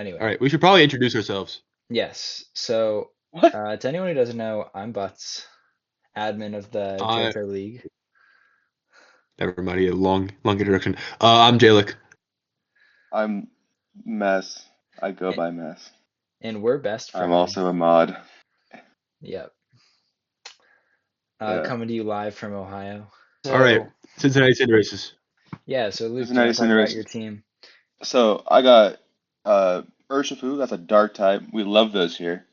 Anyway, All right, we should probably introduce ourselves. yes. So, What? to anyone who doesn't know, I'm Butts, admin of the Uh, Johto League, Never mind. A long introduction. I'm Jalik. I'm Mess. I go a- by Mess. and we're best I'm friends. also a mod. Yep. Yeah. Coming to you live from Ohio. All right, So, Cincinnati Sin Races. yeah. So, Luke, do you Cincinnati want to talk about your Cinderace. team? So I got Urshifu, that's a dark type. We love those here.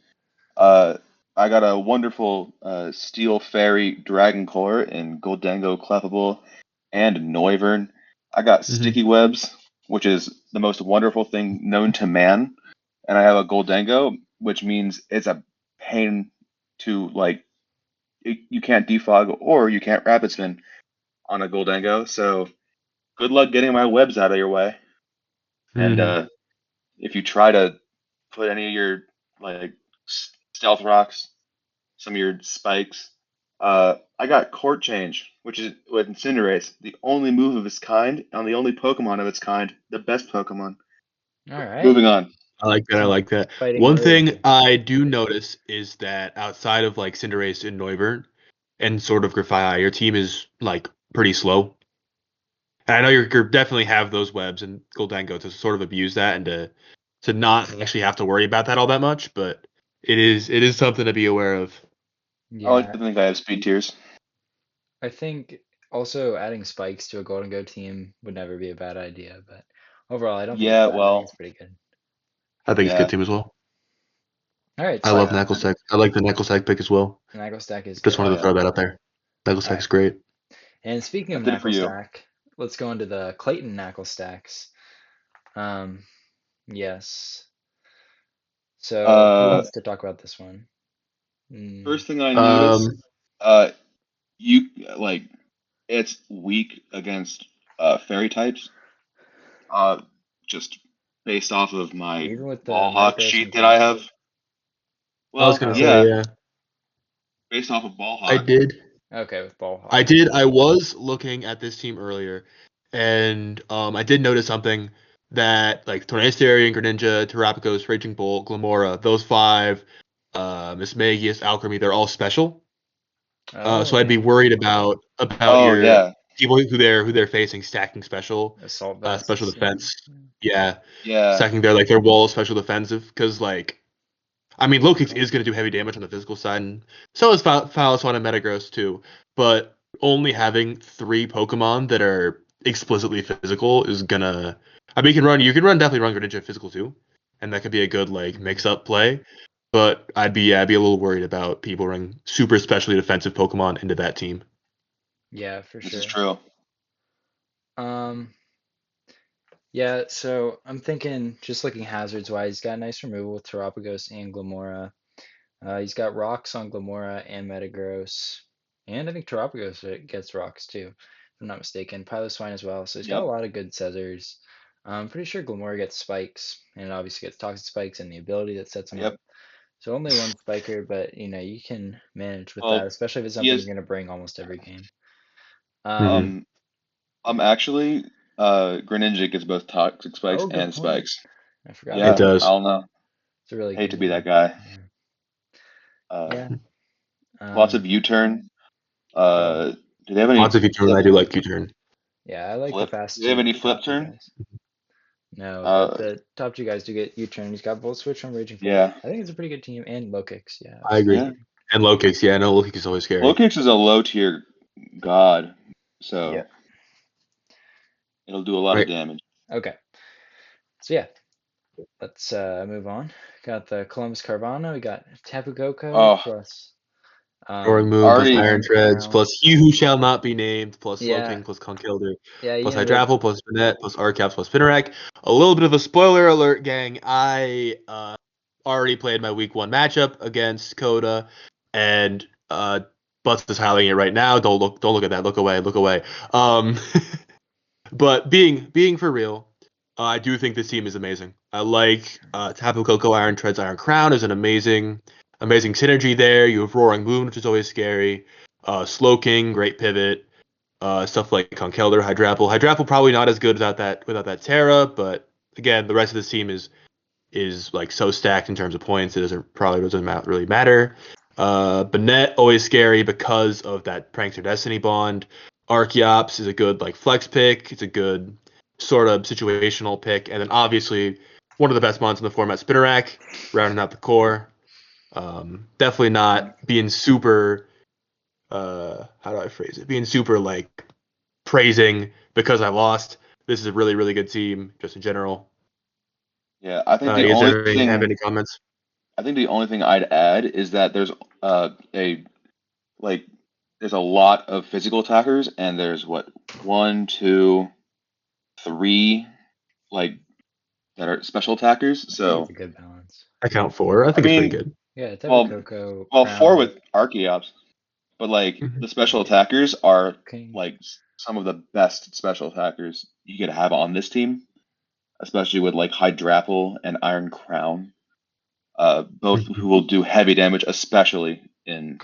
Uh I got a wonderful Steel Fairy Dragon Core in Goldengo Clefable and Noivern. I got Hmm Sticky Webs, which is the most wonderful thing known to man. And I have a Goldengo, which means it's a pain to like you can't defog or you can't rapid spin on a Goldango. So good luck getting my webs out of your way. And hmm if you try to put any of your like stealth rocks, some of your spikes, I got Court Change, which is with Cinderace, the only move of its kind, on the only Pokemon of its kind, the best Pokemon. All right. Moving on. I like that. I Some like that. fighting One words. thing I do notice is that outside of like Cinderace and Noivern and sort of Grafaiai, your team is like pretty slow. And I know you're definitely have those webs and Goldango to sort of abuse that and to not actually have to worry about that all that much, but it is something to be aware of. I like Yeah. to think I have speed tiers. I think also adding spikes to a Golden Go team would never be a bad idea, but overall, I don't think it's Yeah, bad. I think it's well, pretty good. I think it's a good yeah. team as well. All right, I so love Yeah. Knucklesack. I like the Knucklesack pick as well. Knuckle Stack is Just good. Oh wanted to yeah. throw that out there. All right, Knucklesack's great. and speaking of That did it for Knuckle you. Stack, let's go into the Clayton Knuckle Stacks. Um, yes. So who Uh, wants to talk about this one? Mm, First thing I noticed, Um, uh, you like it's weak against fairy types. Uh, just based off of my even with the ball hawk Metagross sheet and that I Conkeldurr? have. I was Well, gonna Oh, say, okay. yeah, yeah, based off of ball I hawk. did. Okay, with Ball I Hawk. did. I was looking at this team earlier, and I did notice something that like Tornadus, Greninja, Terrapagos, Raging Bolt, Glamora, those five, Mismagius, Alchemy, they're all special. Oh, So I'd be okay. worried about Oh your yeah, people who they're facing stacking Assault special vests. defense. Yeah, yeah. stacking their wall special defensive because like I mean Lokix Oh, is going to do heavy damage on the physical side, and so is Fallout and Metagross too. But only having three Pokemon that are explicitly physical is gonna. I mean, you can definitely run Greninja physical too, and that could be a good like mhm. mix up play. But I'd be a little worried about people running super specially defensive Pokemon into that team. Yeah, for This is sure. true. Um, yeah, so I'm thinking, just looking hazards wise, he's got nice removal with Terrapagos and Glamora. He's got rocks on Glamora and Metagross. And I think Terrapagos gets rocks too, if I'm not mistaken. Piloswine as well. So he's got a Yep, lot of good Scissors. I'm pretty sure Glamora gets spikes, and it obviously gets toxic spikes and the ability that sets him up. yep. So only one spiker, but you can manage with that, Well, especially if it's he something has. you're gonna bring almost every game. Um, hmm Um, I'm actually Greninja gets both toxic spikes oh, good and point. spikes. I forgot It about Yeah, that. I does. don't know. It's a really Hate good to be that one. guy. Yeah. Uh, Yeah. Lots of Um, U-turn. oh, Do they have Lots any of U-turn. flip I do like U-turn. yeah, I like the flip? fast Do they have any top flip two turn? guys. No, but Uh, the top two guys do get U-turn. He's got Volt Switch on Raging Volt. yeah, I think it's a pretty good team, and low kicks. Yeah, I agree. yeah. absolutely. And Lokix, yeah, no, Lokix is always scary. Lokix is a low tier god, Yeah. so it'll do a lot of Right. damage. Okay. So yeah, let's move on. Got the Columbus Carvana. We got Tapu Koko Oh, plus Roaring Moon plus already. Iron Iron Treads Crown. plus He Who Shall Not Be Named plus Yeah, Slowking plus Conkeldurr yeah. You plus ended up. Hydrapple plus Banette plus Arcaps plus Spinarak. A little bit of a spoiler alert, gang. I already played my week one matchup against Coda, and Butts is highlighting it right now. Don't look at that. Look away. Look away. Um, but being for real, I do think this team is amazing. I like Tapu Koko Iron Treads Iron Crown is an amazing synergy there. You have Roaring Moon, which is always scary. Slowking, great pivot. Stuff like Conkeldurr, Hydrapple. Hydrapple probably not as good without that Terra, but again, the rest of this team is is like so stacked in terms of points. It doesn't really matter. Bennett always scary because of that Prankster Destiny bond. Archeops is a good like flex pick. It's a good sort of situational pick, and then obviously one of the best bonds in the format, Spinnerack, rounding out the core. Definitely not being super. How do I phrase it? Being super like praising because I lost. This is a really really good team just in general. Yeah, I think the You guys only have thing any comments? I think the only thing I'd add is that a like there's a lot of physical attackers, and there's what, one, two, three, like, that are special attackers. I think it's So a good balance. I count four. I I think it's pretty mean, good. Yeah, Deborah well, Coco, four Crown, with Archeops, but like Mhm. the special attackers are King. like some of the best special attackers you could have on this team, especially with like Hydrapple and Iron Crown, both who will do heavy damage, especially in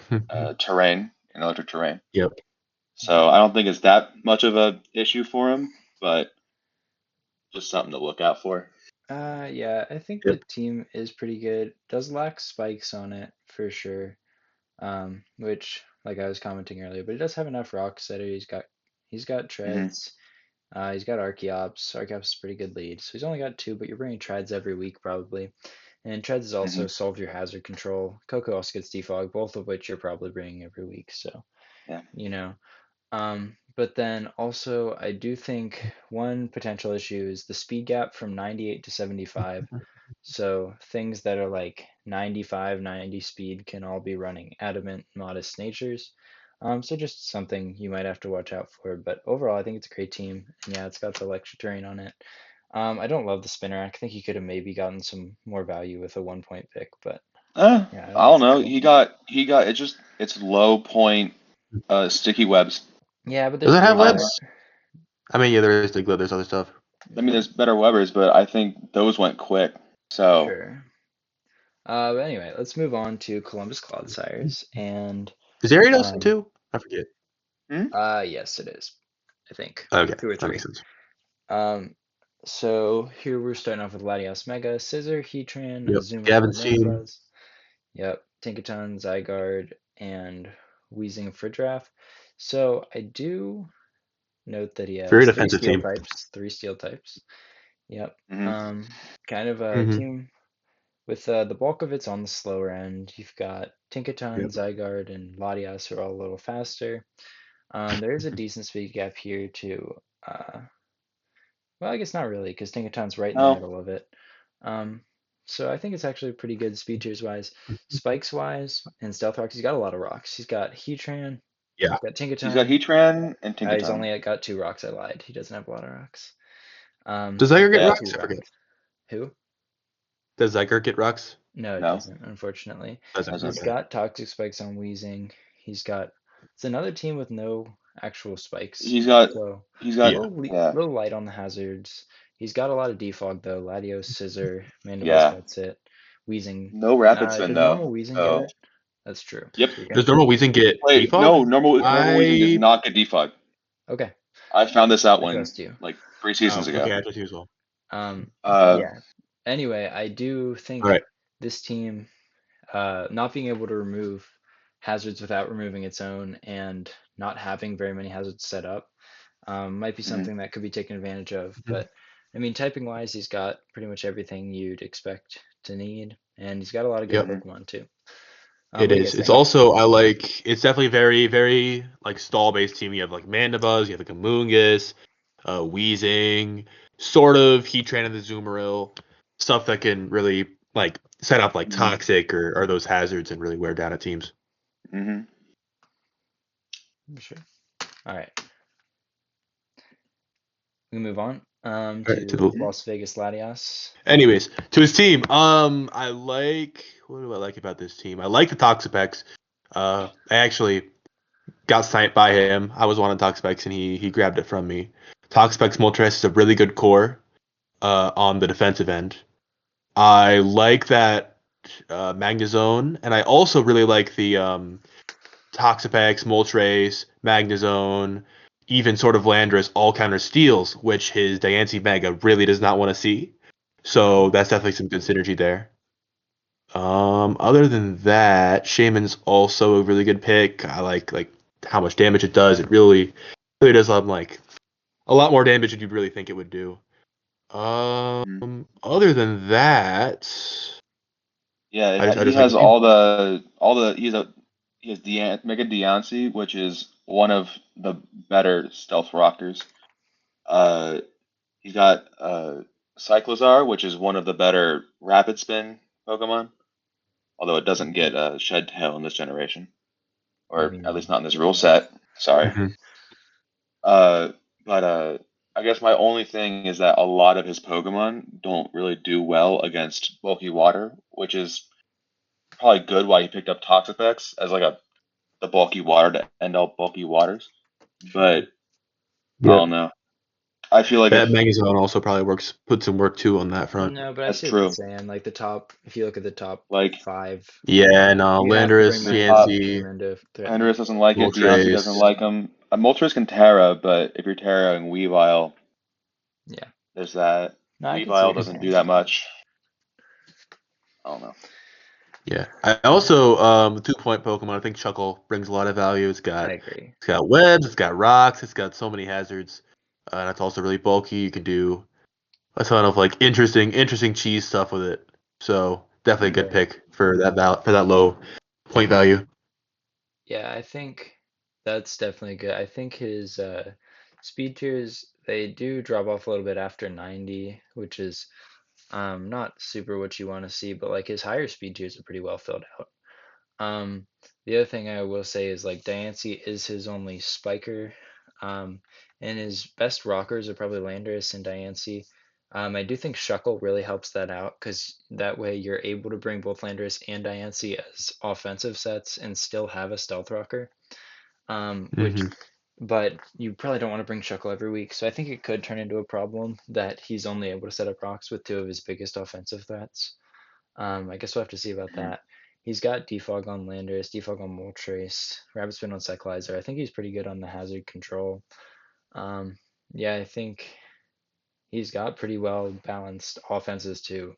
terrain, in electric terrain. Yep. So I don't think it's that much of a issue for him, but just something to look out for. Yeah, I think the Yep. team is pretty good. Does lack spikes on it for sure. Which, like I was commenting earlier, but he does have enough rock setter. He's got Hmm. treads. He's got Archeops. Archeops is a pretty good lead. So he's only got two, but you're bringing treads every week probably. And treads is Hmm. also solve your hazard control. Coco also gets defog, both of which you're probably bringing every week. So Yeah. you know. But then also, I do think one potential issue is the speed gap from 98 to 75. So things that are like 95, 90 speed can all be running adamant, modest natures. So just something you might have to watch out for. But overall, I think it's a great team. And yeah, it's got the electric terrain on it. I don't love the spinner. I think he could have maybe gotten some more value with a 1 point pick, but yeah, I I think don't it's know. cool. He got it's low point sticky webs. Yeah, but Does there's it have I Diglett. webs? I mean, yeah, there is Diglett. There's other stuff. I mean, there's better webbers, but I think those went quick. So Sure. But anyway, let's move on to Columbus Clodsires. And Is Ariados um, too? I forget. hmm? yes, it is. I think Okay, two or that three. makes sense. Um, so here we're starting off with Latios Mega, Scissor, Heatran, Yep. Azumarill, Gavin Steen. Nosepaws. Yep, Tinkaton, Zygarde, and Weezing Fridgraph. So I do note that he Very has three defensive steel team. types, three steel types. Yep. Hmm. Kind of a Mm-hmm. team with the bulk of it's on the slower end. You've got Tinkaton, Yep. Zygarde, and Latias who are all a little faster. There is a decent speed gap here too. Well, I guess not really, because Tinkaton's right in the No. middle of it. Um, so I think it's actually pretty good speed tiers wise. Spikes wise, and Stealth Rocks, he's got a lot of rocks. He's got Heatran, Yeah. he's got He's got Tinkaton. Heatran and He's Tinkaton. only got two rocks. I lied. He doesn't have a lot of rocks. Does He's Zygarde get got Yeah. two rocks? I forget. rocks. Who? Does Zygarde get rocks? No, it No. doesn't, unfortunately. Doesn't. Doesn't. He's Okay. got Toxic Spikes on Weezing. He's got. It's another team with no actual spikes. He's got So he's a got Yeah. yeah. little light on the hazards. He's got a lot of defog though. Latios, Scissor, Mandibles Yeah. gets it. Weezing. No rapid spin Does though. normal Weezing get So it? That's true. yep. So you got Does normal Weezing get Wait, defog? no, normal Weezing does I not get defog. okay. I found this out I when trust you. like 3 seasons okay. ago. I trust you as well. Um, Uh yeah. Anyway, I do All think right. this team not being able to remove hazards without removing its own and not having very many hazards set up might be mhm. something that could be taken advantage of. But I mean, typing wise, he's got pretty much everything you'd expect to need, and he's got a lot of good Yep. Mhm. Pokemon too. It What do you is. guys It's think? also it's definitely very very like stall based team. You have like Mandibuzz, you have like Amoonguss, Weezing, sort of Heatran and the Azumarill, stuff that can really like set up like Mhm. toxic or those hazards and really wear down at teams. Mhm. Sure. All right, we move on All right, to the to Las Vegas Latias. anyways, to his team. I like what do I like about this team? I like the Toxapex. I actually got sniped by him. I was wanting Toxapex and he grabbed it from me. Toxapex Moltres is a really good core on the defensive end. I like that Magnezone, and I also really like the Toxapex, Moltres, Magnezone, even sort of Landorus all counter steals, which his Diancie Mega really does not want to see. So that's definitely some good synergy there. Other than that, Shaman's also a really good pick. I like how much damage it does. It really does like a lot more damage than you'd really think it would do. Mhm. Other than that, I He just like has he has Mega Deontay, which is one of the better stealth rockers. Uh, he's got Cyclozar, which is one of the better rapid spin Pokemon, although it doesn't get Shed Tail in this generation, I or at least mean, not in this rule set. Sorry. Mhm. But I guess my only thing is that a lot of his Pokemon don't really do well against bulky water, which is probably good why he picked up Toxapex as like a the bulky water to end all bulky waters. But I Yep. don't know. I feel like That if Magazone also probably put some work too on that front. no, but I that's see what you're true, saying. Like the top, if you look at the top like five, Yeah, no, you have to Landorus, bring the Magneton top CNC, into threatening. Hendrix doesn't like it, Deontay doesn't Moltres. like him. Moltres can Terra, but if you're Terraing Weavile, Yeah, there's that. no, I can see Weavile what you're doesn't do saying. that much. I don't know. Yeah. I also the 2-point Pokemon, I think Chuckle brings a lot of value. I agree. It's got webs, it's got rocks, it's got so many hazards. And it's also really bulky. You can do a ton of like interesting cheese stuff with it. So definitely a good Yeah. pick for that low point value. Yeah, I think that's definitely good. I think his speed tiers they do drop off a little bit after 90, which is not super what you want to see, but like his higher speed tiers are pretty well filled out. Um, the other thing I will say is like Diancie is his only spiker, um, and his best rockers are probably Landorus and Diancie. I do think Shuckle really helps that out because that way you're able to bring both Landorus and Diancie as offensive sets and still have a stealth rocker. Which, Hmm. but you probably don't want to bring Shuckle every week, so I think it could turn into a problem that he's only able to set up rocks with two of his biggest offensive threats. I guess we'll have to see about Mhm. that. He's got defog on Landorus, defog on Moltres, Rabbit Spin on Cyclizer. I think he's pretty good on the hazard control. Um, yeah, I think he's got pretty well balanced offenses too.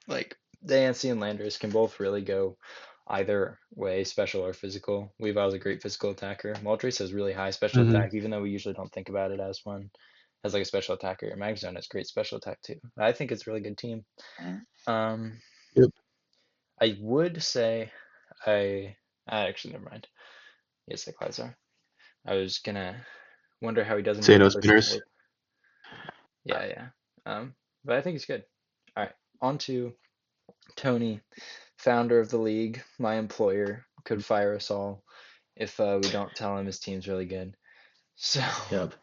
Like Dancy and Landorus can both really go either way, special or physical. Weavile's a great physical attacker. Moltres has really high special Hmm. attack, even though we usually don't think about it as one. Has like a special attacker. Magzone has great special attack too. I think it's a really good team. Mhm. Um, Yep. I would say I actually never mind. Yes, the clouds are. I was gonna wonder how he does Say into a no push spinners. type. Yeah, yeah. But I think he's good. All right, on to Tony, founder of the league. My employer could fire us all if we don't tell him his team's really good. So, Yep.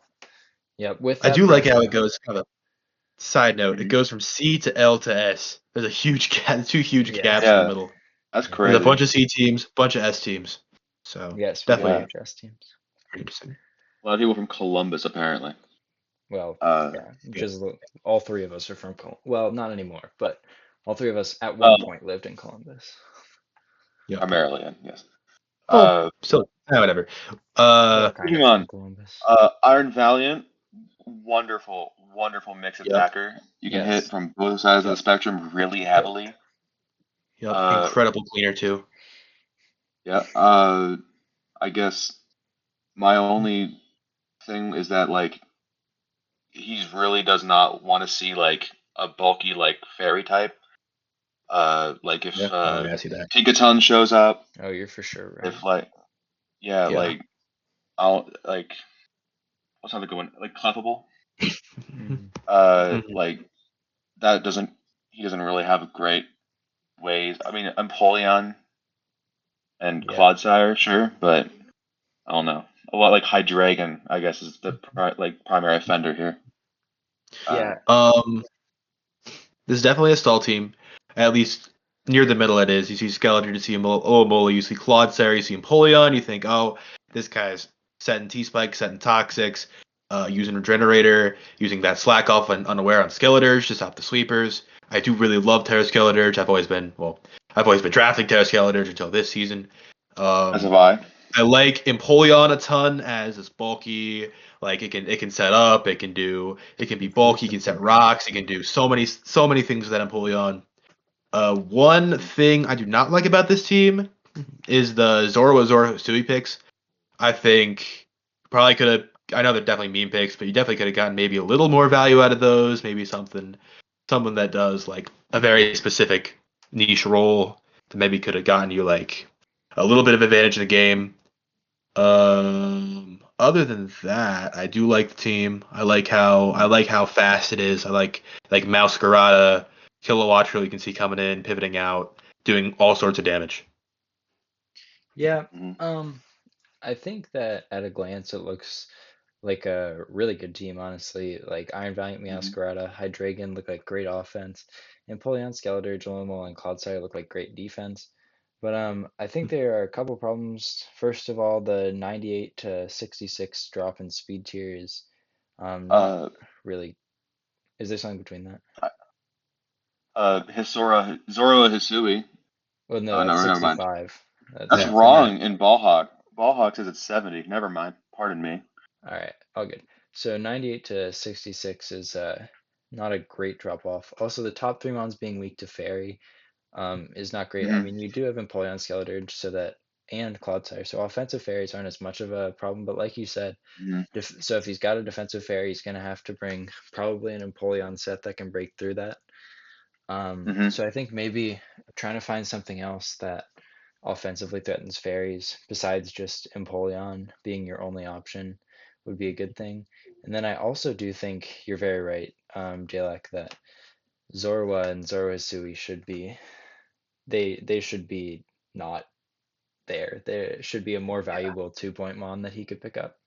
yep. With I that do like how pressure, it goes. Kind of a side note, it Mhm. goes from C to L to S. There's a huge gap, two huge gaps yes, in the Yeah, middle. that's yeah. There's a crazy. bunch of C teams, bunch of S teams. So Yes, we do definitely Yeah, have chess teams. pretty interesting. a lot of people from Columbus apparently. Well, Uh, yeah, Yep. just all three of us are from well, not anymore, but all three of us at one well, point lived in Columbus. Yep. primarily, yes. Oh, Uh, still, whatever. We're all Uh, kind moving of from on. Columbus. Iron Valiant, wonderful mix yep, attacker. You can hit Yes. from both sides of the yep, spectrum really yep, heavily. yep. Uh, Incredible cleaner too. yeah. I guess my only thing is that like he really does not want to see like a bulky like fairy type. Like if Yeah. Oh yeah, I see that. Tinkaton shows up, Oh, you're for sure right. if like yeah, Yeah. like I'll like what's another good one? Like Clefable. Mhm. Mhm. Like that doesn't he doesn't really have great ways. I mean, Empoleon and Yeah. Clodsire, sure, but I don't know. A lot like Hydreigon, I guess, is the primary offender here. Uh, Yeah. Um, this is definitely a stall team. At least near the middle it is. You see Skeletor, you see Olomola, you see Clodsire, you see Empoleon, you think, oh, this guy's setting T-Spike, setting Toxics, using Regenerator, using that Slack off and unaware on Skeletors to stop the sweepers. I do really love Terra Skeletors. I've always been drafting Terra Skeletors until this season. as Um, have I. I like Empoleon a ton as this bulky, like it can set up, it can be bulky, it can set rocks, it can do so many things with that Empoleon. One thing I do not like about this team is the Zoro Sui picks. I think probably could have. I know they're definitely meme picks, but you definitely could have gotten maybe a little more value out of those. Maybe someone that does like a very specific niche role that maybe could have gotten you like a little bit of advantage in the game. Other than that, I do like the team. I like how fast it is. I like Masquerada, Kilowattrel you can see coming in, pivoting out, doing all sorts of damage. Yeah, Mhm. I think that at a glance it looks like a really good team, honestly. Like Iron Valiant, Mhm. Meowscarada, Hydreigon look like great offense, and Empoleon, Skeletor, Jalomo, and Clodsire look like great defense. But I think there are a couple problems. First of all, the 98 to 66 drop in speed tier is not Uh, really. Is there something between that? Zoro Hisui. Well, no, Oh no, that's never mind. 65. That's That's Yeah. wrong in Ballhawk. Ballhawk says it's 70. Never mind. Pardon me. all right, all good. So 98 to 66 is not a great drop off. Also, the top three mons being weak to Fairy is not great. I Mhm. mean, you do have Empoleon Skeletor, so that and Clodsire, so offensive fairies aren't as much of a problem. But like you said, Mhm. so if he's got a defensive fairy, he's gonna have to bring probably an Empoleon set that can break through that. Mhm. So I think maybe trying to find something else that offensively threatens fairies besides just Empoleon being your only option would be a good thing. And then I also do think you're very right, Jalek, that Zorua and Zoroasui should be they should be not there. There should be a more valuable 2 point mon that he could pick up.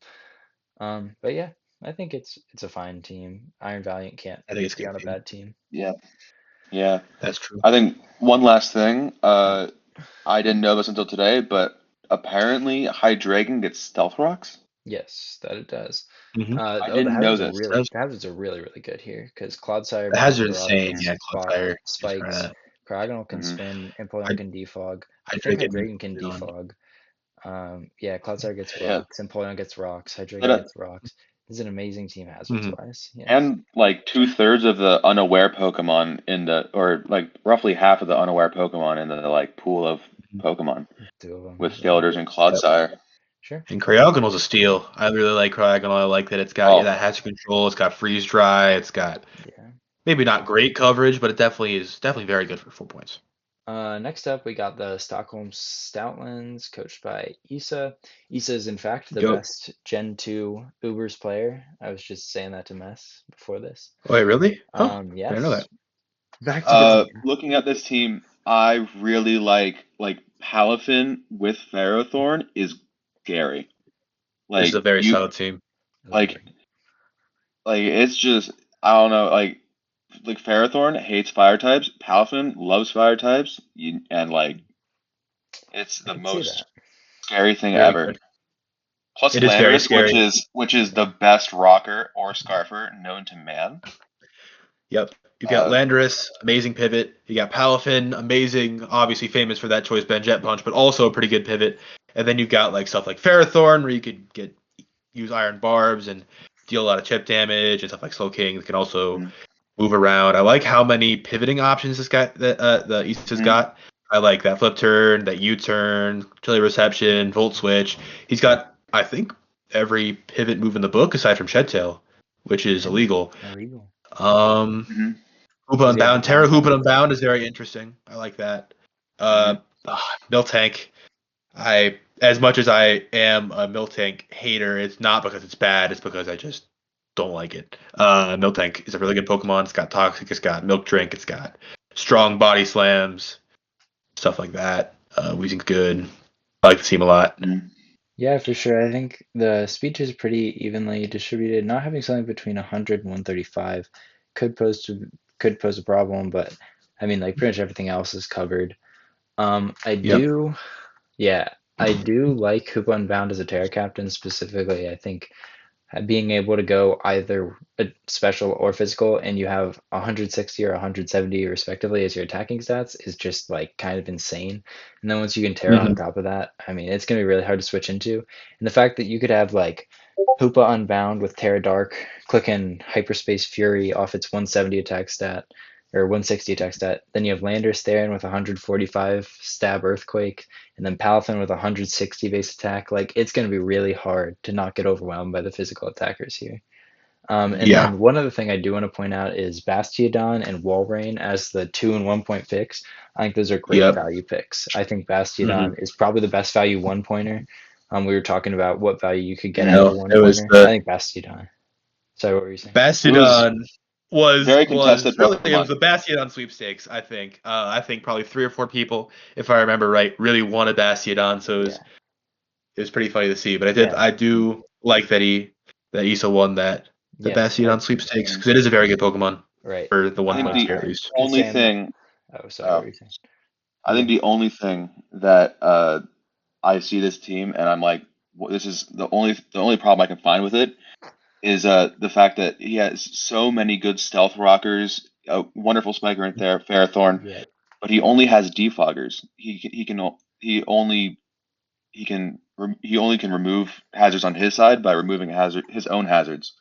But yeah, I think it's a fine team. Iron Valiant can't I think it's a be good on a team. bad team. Yeah. Yeah. That's true. I think one last thing. I didn't know this until today, but apparently Hydreigon gets stealth rocks. Yes, that it does. Mm-hmm. I The didn't know hazards are this. really the hazards are really good here because Clodsire The being hazard Zoroark insane, gets yeah, Cloudfire is spikes, right. Cryogonal can Mhm. spin, Empoleon can defog. I think Hydrate Hydreigon can on. defog. Yeah, Clodsire gets Yeah. rocks, Empoleon gets rocks, But, Hydreigon gets rocks. This is an amazing team hazards Mm-hmm. wise. Yes. and like 2/3 of the unaware Pokemon in the, or like roughly half of the unaware Pokemon in the like pool of Pokemon Two of them. with Yeah. Skeletors and Yep. Clodsire. Sure. And Cryogonal's a steal. I really like Cryogonal. I like that it's got Oh, that hazard control. It's got freeze dry. It's got Yeah. maybe not great coverage, but it definitely very good for 4 points. Next up, we got the Stockholm Stoutlands, coached by Issa. Issa is, in fact, the Go. best Gen 2 Ubers player. I was just saying that to Mess before this. Wait, really? Huh? I didn't know Yes. that. Back to the team. looking at this team, I really like Palafin with Ferrothorn is scary. This is Like a very you, solid team. like it's just, I don't know, like Ferrothorn hates fire types. Palafin loves fire types. And like it's I the could see most that. scary thing Very ever. good. Plus It is very Landorus, which scary. is the best rocker or scarfer known to man. Yep. You've got Uh, Landorus, amazing pivot. You got Palafin, amazing, obviously famous for that choice band jet punch, but also a pretty good pivot. And then you've got like stuff like Ferrothorn, where you could use iron barbs and deal a lot of chip damage, and stuff like Slow King that can also mm, move around. I like how many pivoting options this guy that the East has mm, got. I like that flip turn, that U turn, chili reception, volt switch. He's got, I think, every pivot move in the book aside from Shed Tail, which is Yeah. illegal. Illegal. Um, mhm, Hoopa Does he have the Unbound. Terra bounce Hoopa on? Unbound is very interesting. I like that. mhm, Miltank. As much as I am a Miltank hater, it's not because it's bad. It's because I just don't like it. Miltank is a really good Pokemon. It's got Toxic. It's got Milk Drink. It's got strong body slams, stuff like that. Weezing's good. I like the team a lot. mm, Yeah, for sure. I think the speed is pretty evenly distributed. Not having something between 100 and 135 could pose a problem, but I mean, like pretty much everything else is covered. I Yep. do, yeah, I do like Hoopa Unbound as a Terra Captain specifically. I think being able to go either a special or physical, and you have 160 or 170 respectively as your attacking stats is just like kind of insane. And then once you can Terra on Mhm. top of that, I mean, it's gonna be really hard to switch into. And the fact that you could have like Hoopa Unbound with Terra Dark, clicking Hyperspace Fury off its 170 attack stat or 160 attack stat. Then you have Lander Staring with 145 stab Earthquake, and then Palafin with 160 base attack. Like it's going to be really hard to not get overwhelmed by the physical attackers here. And Yeah. then one other thing I do want to point out is Bastiodon and Walrein as the 2 and 1 point picks. I think those are great Yep. value picks. I think hmm Bastiodon is probably the best value 1 pointer. We were talking about what value you could get out of a No, one it was pointer. I the think Bastiodon. Sorry, what were you saying? It was Bastiodon very was contested really it was Pokemon. the Bastiodon sweepstakes. I think probably 3 or 4 people, if I remember right, really wanted Bastiodon. So Yeah, it was pretty funny to see. But yeah, I do like that Issa won the yeah. Bastiodon sweepstakes Mhm. because it is a very good Pokemon Right. for the I one think point Uh, the tier at I least. could only say I'm not. thing, Oh, sorry, what uh, were you saying? I You go think ahead. the only thing that I see this team and I'm like, this is the only problem I can find with it is the fact that he has so many good stealth rockers, a wonderful spiker in there, Ferrothorn, Yeah, but he only has defoggers. He only can remove hazards on his side by removing his own hazards. hmm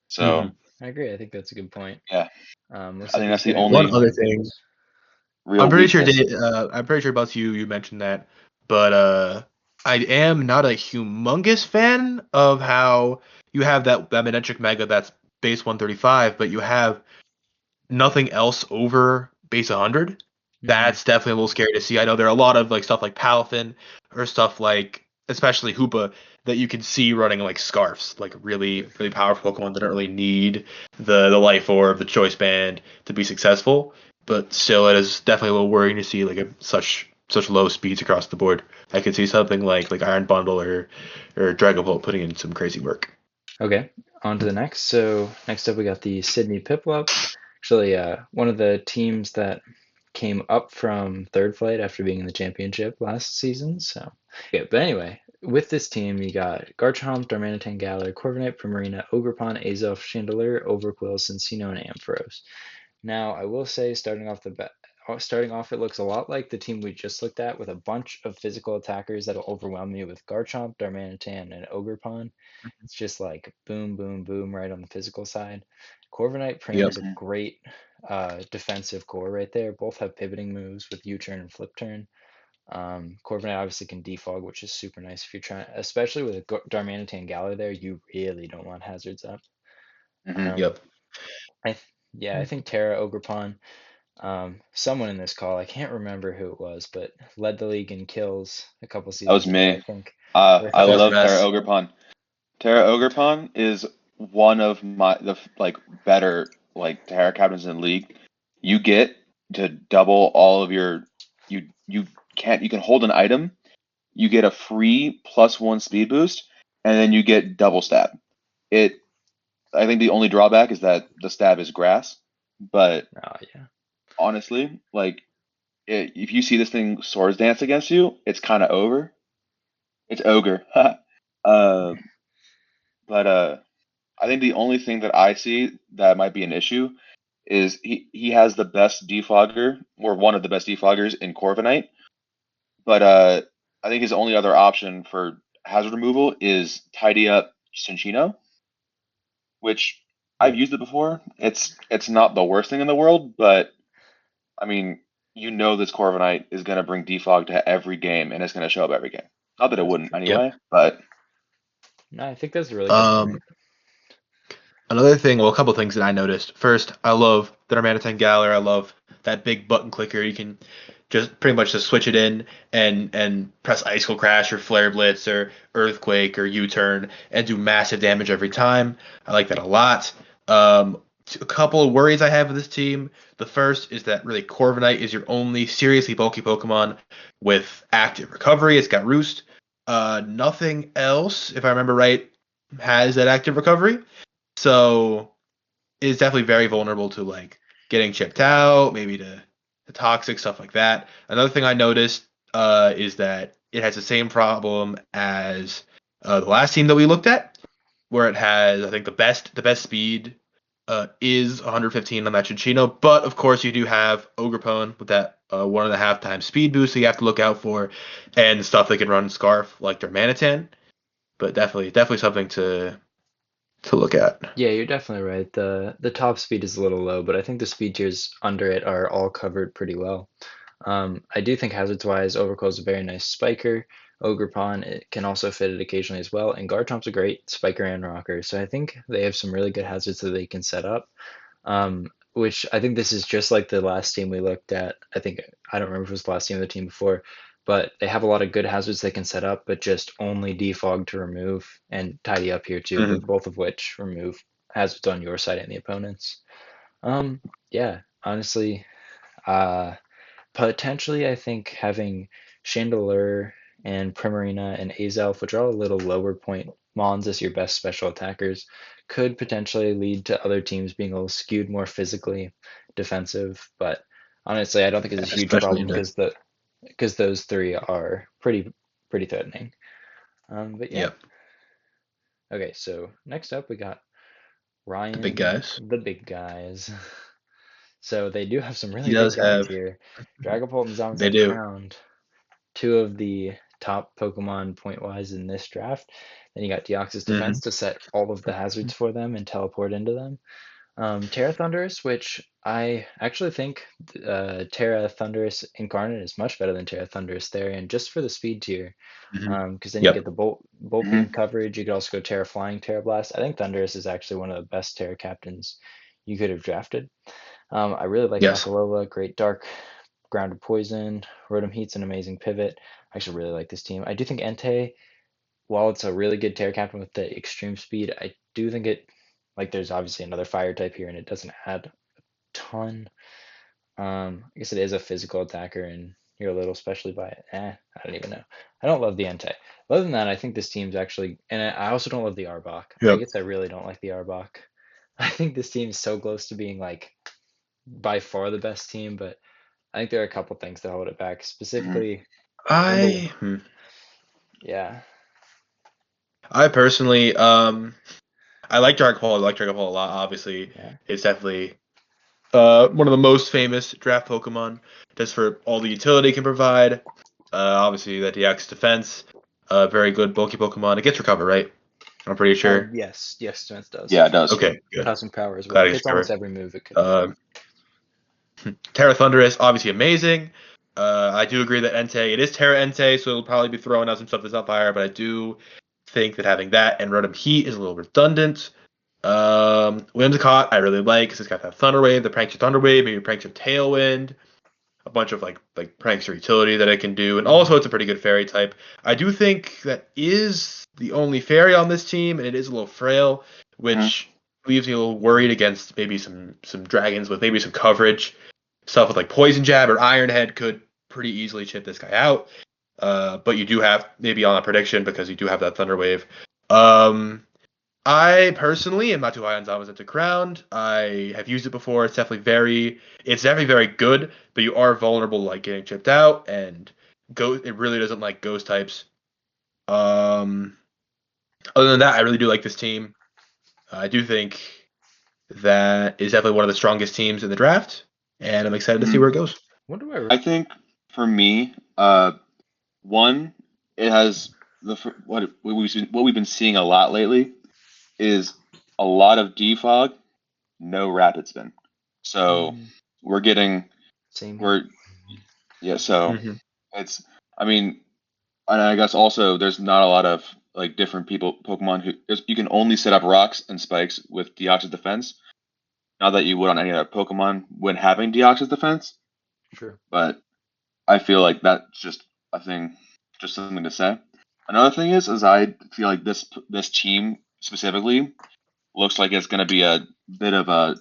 So I agree. I think that's a good point. yeah, Looks I like think he's that's the getting one One of only my other thing, picks. real weakness. I'm pretty sure about you mentioned that, but I am not a humongous fan of how you have that Manectric Mega that's base 135, but you have nothing else over base 100. Hmm. That's definitely a little scary to see. I know there are a lot of like stuff like Palafin or stuff like especially Hoopa that you can see running like scarfs, like really powerful Pokemon that don't really need the Life Orb, the Choice Band to be successful. But still, it is definitely a little worrying to see like such low speeds across the board. I could see something like Iron Bundle or Dragapult putting in some crazy work. Okay, on to the next. So next up, we got the Sydney Piplup. Actually, one of the teams that came up from third flight after being in the championship last season. So, yeah, but anyway, with this team, you got Garchomp, Darmanitan, Galar, Corviknight, Primarina, Ogerpon, Azelf, Chandelure, Overqwil, Cincino, and Ampharos. Now, I will say, starting off, it looks a lot like the team we just looked at, with a bunch of physical attackers that'll overwhelm you with Garchomp, Darmanitan, and Ogerpon. It's just like boom, boom, boom, right on the physical side. Corviknight Yep. Primar's a great defensive core right there. Both have pivoting moves with U-turn and flip turn. Corviknight obviously can defog, which is super nice if you're trying, especially with a Darmanitan Galar there. You really don't want hazards up. Hmm. Um, Yep. yeah, I think Terra Ogerpon. Someone in this call, I can't remember who it was, but led the league in kills a couple That was seasons ago, I me. think. With I That was love Terra Rest. Ogerpon. Terra Ogerpon is one of like better like Terra captains in the league. You get to double all of your you can hold an item, you get a free +1 speed boost, and then you get double stab. It I think the only drawback is that the stab is grass, but oh yeah, honestly, like if you see this thing swords dance against you, it's kind of over. It's ogre. uh, but I think the only thing that I see that might be an issue is he has the best defogger or one of the best defoggers in Corviknight, but I think his only other option for hazard removal is tidy up Cinchino, which I've yeah. used it before. It's not the worst thing in the world, but I mean this Corviknight is gonna bring defog to every game and it's gonna show up every game. Not that it That's wouldn't true. Yep. anyway, but No, I think that's a really good Um, point. Another thing, well, a couple things that I noticed. First, I love the Darmanitan Galar. I love that big button clicker. You can just pretty much just switch it in and press Icicle Crash or Flare Blitz or Earthquake or U-turn and do massive damage every time. I like that a lot. A couple of worries I have with this team. The first is that really Corviknight is your only seriously bulky Pokemon with active recovery. It's got Roost. Nothing else, if I remember right, has that active recovery. So it's definitely very vulnerable to like getting chipped out, maybe to toxic stuff like that. Another thing I noticed is that it has the same problem as the last team that we looked at. where it has, I think, the best speed is 115 on that Chinchino. But of course, you do have Ogrepone with that 1.5 times speed boost that you have to look out for, and stuff that can run Scarf like their Manitan. But definitely something to look at. Yeah, you're definitely right. The top speed is a little low, but I think the speed tiers under it are all covered pretty well. I do think hazards-wise, Overclow is a very nice spiker. Ogerpon, it can also fit it occasionally as well, and Garchomp's a great spiker and rocker. So I think they have some really good hazards that they can set up. Which I think this is just like the last team we looked at. I don't remember if it was the last team or the team before, but they have a lot of good hazards they can set up, but just only defog to remove and tidy up here too, Mm-hmm. both of which remove hazards on your side and the opponent's. Yeah, honestly, uh, potentially, I think having Chandelure and Primarina and Azelf, which are all a little lower point Mons as your best special attackers, could potentially lead to other teams being a little skewed more physically defensive. But honestly, I don't think it's a huge Especially problem in the because those three are pretty threatening. But yeah. yep Okay, so next up we got the big Ryan, guys. the big guys. So they do have some He really big does guys have. here. Dragapult and They Zamazenta do. Crowned, two of the top Pokemon point wise in this draft. Then you got Deoxys Mm-hmm. Defense to set all of the hazards for them and teleport into them. Terra Thundurus, which I actually think Terra Thundurus Incarnate is much better than Terra Thundurus Therian, just for the speed tier. Mm-hmm. Because then you get Yep. the Bolt Hmm. Beam coverage. You could also go Terra Flying, Terra Blast. I think Thundurus is actually one of the best Terra captains you could have drafted. I really like Yes. Akalola, great dark grounded poison. Rotom Heat's an amazing pivot. I actually really like this team. I do think Entei, while it's a really good Terra Captain with the extreme speed, I do think it, like, there's obviously another fire type here and it doesn't add a ton. I guess it is a physical attacker and you're a little specially by it. I don't even know. I don't love the Entei. Other than that, I think this team's actually, and I also don't love the Arbok. I Yep. guess I really don't like the Arbok. I think this team's so close to being like by far the best team, but I think there are a couple things that hold it back. Hmm. Specifically, number I yeah, I personally I like Dragon Ball. I like Dragon Ball a lot. Obviously, yeah. it's definitely one of the most famous draft Pokemon, just for all the utility it can provide. Obviously, that DX defense, very good bulky Pokemon. It gets recover, right? I'm pretty sure. Yes, Defense does. Yeah, it does. Okay, good. Cosmic Power as well. Glad it gets Hits almost recover. every move it could hit. Terra Thundurus, obviously amazing. I do agree that Entei, it is Terra Entei, so it'll probably be throwing out some stuff that's not fire, but I do think that having that and Rotom Heat is a little redundant. Whimsicott, I really like because it's got that Thunder Wave, the Prankster Thunder Wave, maybe Prankster Tailwind, a bunch of like Prankster utility that it can do, and also it's a pretty good fairy type. I do think that is the only fairy on this team, and it is a little frail, Hmm. which leaves me a little worried against maybe some dragons with maybe some coverage. Stuff with like Poison Jab or Iron Head could pretty easily chip this guy out. But you do have maybe on a prediction because you do have that Thunder Wave. I personally am not too high on Zamazenta Crowned. I have used it before. It's definitely very good, but you are vulnerable like getting chipped out, and it really doesn't like ghost types. Um, Other than that, I really do like this team. I do think that is definitely one of the strongest teams in the draft, and I'm excited to see Hmm. where it goes. What do I? I think for me, one, it has what we've been seeing a lot lately is a lot of defog, no rapid spin. So Mm, we're getting same here. we're yeah. So Mm-hmm. it's I mean, and I guess also there's not a lot of like different Pokemon you can only set up rocks and spikes with Deoxys defense. Not that you would on any other Pokemon when having Deoxys defense, Sure. but I feel like that's just a thing, just something to say. Another thing is I feel like this team specifically looks like it's going to be a bit of a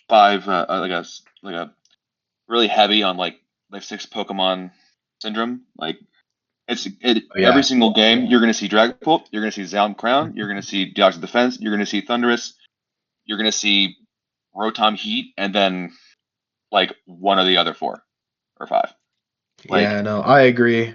five like a really heavy on like six Pokemon syndrome. Like Oh, every yeah. single game you're going to see Dragapult, you're going to see Zound Crown, you're going to see Deoxys Defense, you're going to see Thundurus, you're going to see Rotom Heat, and then like one of the other four or five. Like Yeah, no, I agree.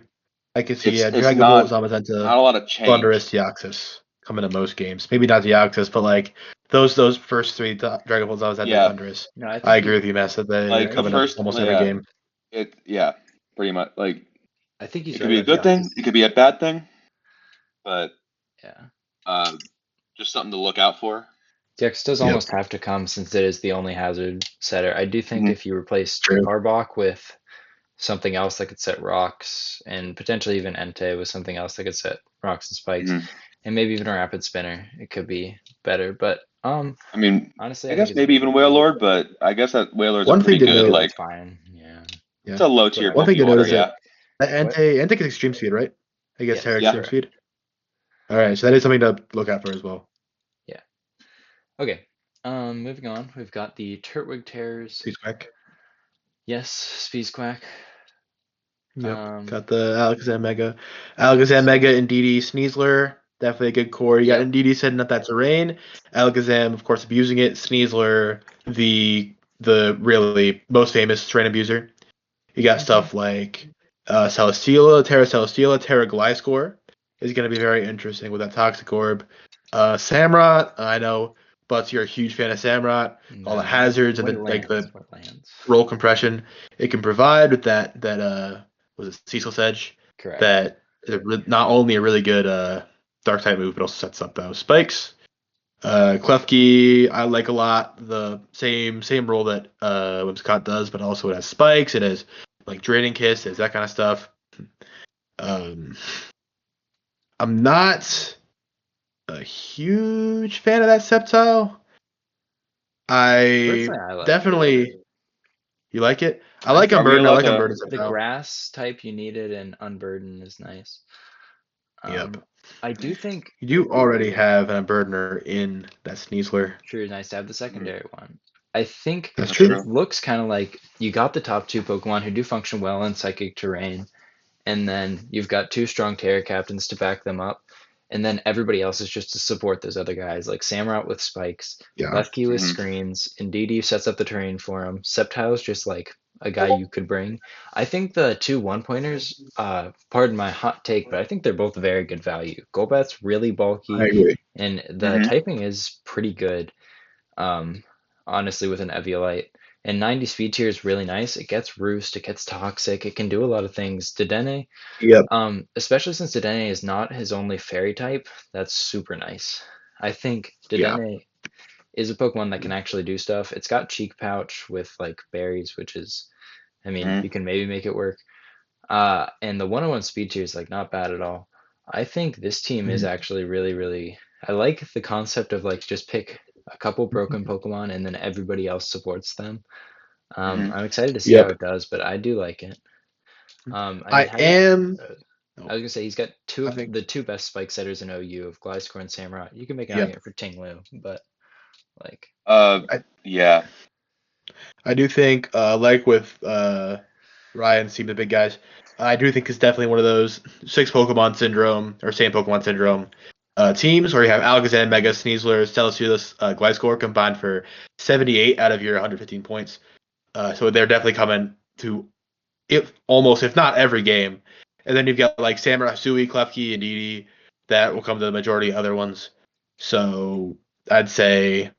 I can see, yeah, it's Dragon Ball, not Zamazenta, a lot of change. Thunderous, Deoxys come into most games. Maybe not the Deoxys, but like those first three Dragon Balls I was at the Yeah, Thunderous. No, I I think agree with you, Mess, that they like the come he, into first, almost every yeah, game. yeah, pretty much. Like I think he's it could right be a about good thing, Deoxys. it could be a bad thing, but Yeah. uh, just something to look out for. Deoxys does Yep, almost have to come since it is the only hazard setter. I do think Hmm. if you replaced true. Arbok with something else that could set rocks, and potentially even Entei with something else that could set rocks and spikes, Hmm. and maybe even a rapid spinner, it could be better. But I mean, honestly, I I think guess it's a maybe really even good call. Wailord, but I guess that Wailord's a One pretty thing to good, note, Wailord's like, fine. Yeah. it's yeah. a low Go tier ahead. One thing bulky to note water, is yeah. that What? Antic is extreme speed, right? I guess Terra Yes, Yeah. extreme correct. speed. All right, so that is something to look out for as well. Yeah. Okay. Moving on, we've got the Turtwig Terrors. Please quick. Yes, Speedquack. Yep, Um, got the Alakazam Mega, Indeedee, Sneasler, definitely a good core. You got Yep. Indeedee setting up that terrain. Alakazam, of course, abusing it. Sneasler, the really most famous terrain abuser. You got stuff like Celesteela, Terra Gliscor is going to be very interesting with that Toxic Orb. Samurott, I know, but you're a huge fan of Samurott. All the no, hazards and what the like lands? the What lands? roll compression it can provide with that was it Cecil Sedge Correct. that is not only a really good dark type move but also sets up those spikes. Klefki I like a lot. The same role that Whimsicott does, but also it has spikes. It has like draining kiss. It has that kind of stuff. Um, I'm not a huge fan of that Sceptile. I Personally, I like it. definitely you like it. I I like Are think we Unburden. I allowed like to? Unburden the Sceptile. grass type you needed and Unburden is nice. Yep. I do think You do already have an Unburdener in that Sneasler. sure it's nice to have the Mhm. secondary one. I think That's That's true. it true. looks kind of like you got the top two Pokemon who do function well in psychic terrain, and then you've got two strong Terra Captains to back them up, and then everybody else is just to support those other guys, like Samurott with spikes, Yeah. Lefkey with Hmm. screens, Indeedee sets up the terrain for him. Sceptile's just like a guy you could bring. I think the two one pointers, pardon my hot take, but I think they're both very good value. Golbat's really I bulky, agree. and the Hmm. typing is pretty good. Um, honestly, with an Eviolite. And 90 speed tier is really nice. It gets Roost, it gets Toxic, it can do a lot of things. Dedenne, Yep. especially since Dedenne is not his only fairy type, that's super nice. I think Yeah. Dedenne is a Pokemon that can actually do stuff. It's got Cheek Pouch with like berries, which is, I mean, Hmm. you can maybe make it work. And the 101 speed tier is like not bad at all. I think this team is Mhm. actually really, really. I like the concept of like just pick a couple broken Pokemon and then everybody else supports them. Hmm. I'm excited to see how Yep. it does, but I do like it. I mean, I how do you? am. Uh, No, I was gonna say he's got two I of think. the two best spike setters in OU of Gliscor and Samurott. You can make an Yep. argument for Tinglu, but like, I Yeah. I do think like with Ryan, seeing the big guys. I do think it's definitely one of those six Pokemon syndrome or same Pokemon syndrome teams where you have Alakazam, Mega, Sneasler, Celesteela, Gliscor combined for 78 out of your 115 points. So they're definitely coming to if almost if not every game. And then you've got like Samurai Sui, Klefki, and Didi that will come to the majority of other ones. So I'd say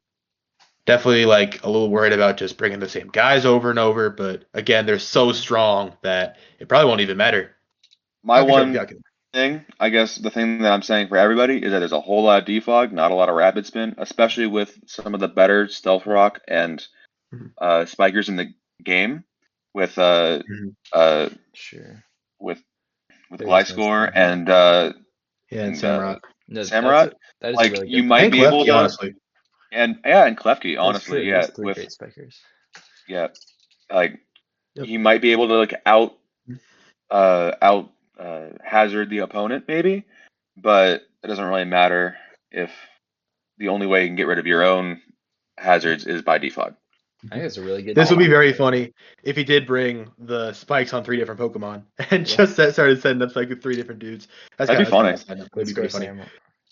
definitely like a little worried about just bringing the same guys over and over. But again, they're so strong that it probably won't even matter. My Calculus, one calculus. thing, I guess, the thing that I'm saying for everybody is that there's a whole lot of defog, not a lot of rapid spin, especially with some of the better stealth rock and Mhm. spikers in the game with Mhm. uh sure, with with there is no Gliscor spin. Yeah, and and Samrock. No, Samurai. that is a Like really you good might And point. be able Klefki, to, honestly. and yeah, and Klefki, That's honestly, true. He has yeah, three with great spikers. yeah, like Yep. he might be able to like out hazard the opponent maybe, but it doesn't really matter if the only way you can get rid of your own hazards is by defog. I think it's a really good This would take. be very funny if he did bring the spikes on three different Pokemon and Yeah, just started setting up like with three different dudes. That'd be That's kind of funny. a side note. That'd let's be go pretty funny.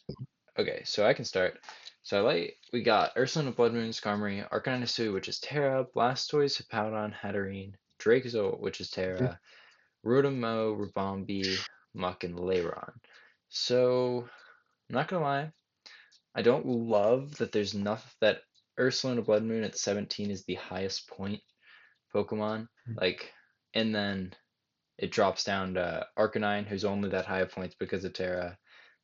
Sam. Okay, so I can start. So we got Ursaluna, Blood Moon, Skarmory, Arcanine Hisui, which is Terra, Blastoise, Hippowdon, Hatterene, Dracozolt, which is Mhm. Terra, Rotom-Mow, Ribombee, Muck, and Lairon. So, I'm not gonna lie. I don't love that there's enough that Ursaluna Blood Moon at 17 is the highest point Pokemon. Like, and then it drops down to Arcanine, who's only that high of points because of Terra.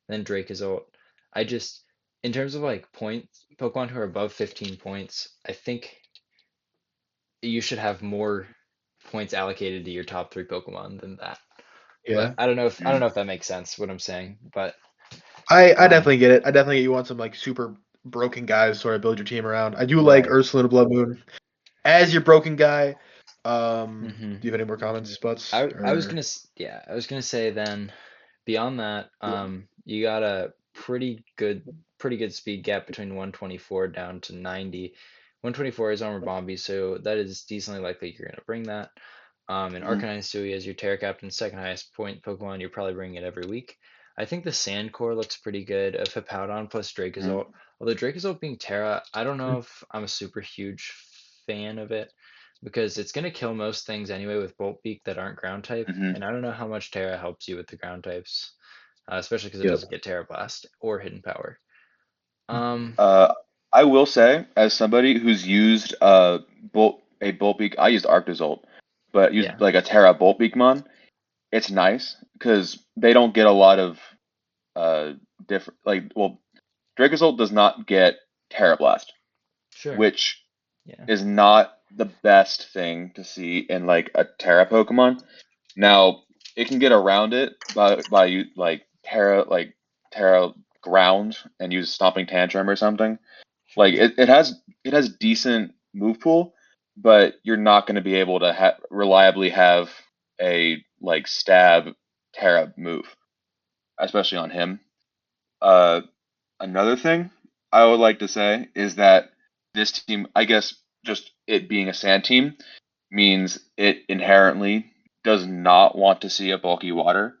Then Drake is ult. I just, in terms of like points, Pokemon who are above 15 points, I think you should have more points allocated to your top three Pokemon than that. But Yeah. I don't know if that makes sense what I'm saying. But I um, definitely get it. I definitely get you want some like super broken guys to sort of build your team around. I do like right. Ursula and Blood Moon as your broken guy. hmm Do you have any more comments, Butts? I was Or gonna yeah, I was gonna say then beyond that, you got a pretty good speed gap between 124 down to 90. 124 is Armor Bombi, so that is decently likely you're gonna bring that. And Mhm. Arcanine Sui as your Terra Captain, second highest point Pokemon, you're probably bringing it every week. I think the Sand Core looks pretty good of Hippowdon plus Mhm. Dracozolt. Although Dracozolt being Terra, I don't know if I'm a super huge fan of it because it's going to kill most things anyway with Bolt Beak that aren't ground type, Mhm. and I don't know how much Terra helps you with the ground types, especially because it Yep. doesn't get Terra Blast or Hidden Power. Um, Uh, I will say, as somebody who's used a bolt beak, I used Arctozolt, but used yeah, like a Terra bolt beakmon. It's nice because they don't get a lot of uh different Dracozolt does not get Terra Blast, sure, which yeah, is not the best thing to see in like a Terra Pokemon. Now it can get around it by Terra ground and use Stomping Tantrum or something. Like sure. it has decent move pool, but you're not going to be able to reliably have a like stab Terra move, especially on him. Uh, Another thing I would like to say is that this team, I guess, just it being a sand team means it inherently does not want to see a bulky water.